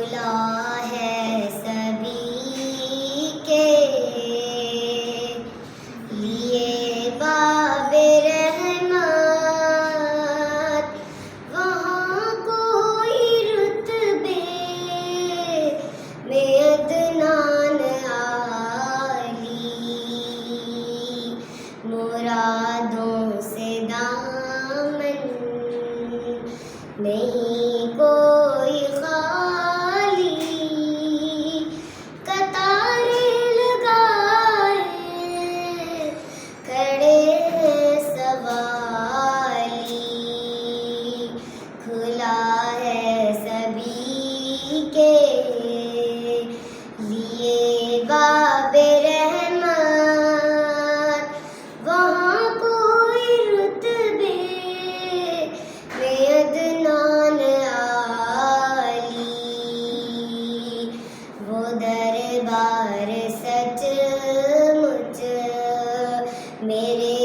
کھلا ہے سبھی کے لیے باب رحمت، وہاں کوئی رتبے میں ادنان عالی، مرادوں سے دامن نہیں کوئی خالی، قطاریں لگائے کھڑے ہیں سوالی، کھلا ہے سبھی کے لیے باب رحمت، وہاں کوئی رتبے میں ادنان عالی، وہ دربار سچ مچ میرے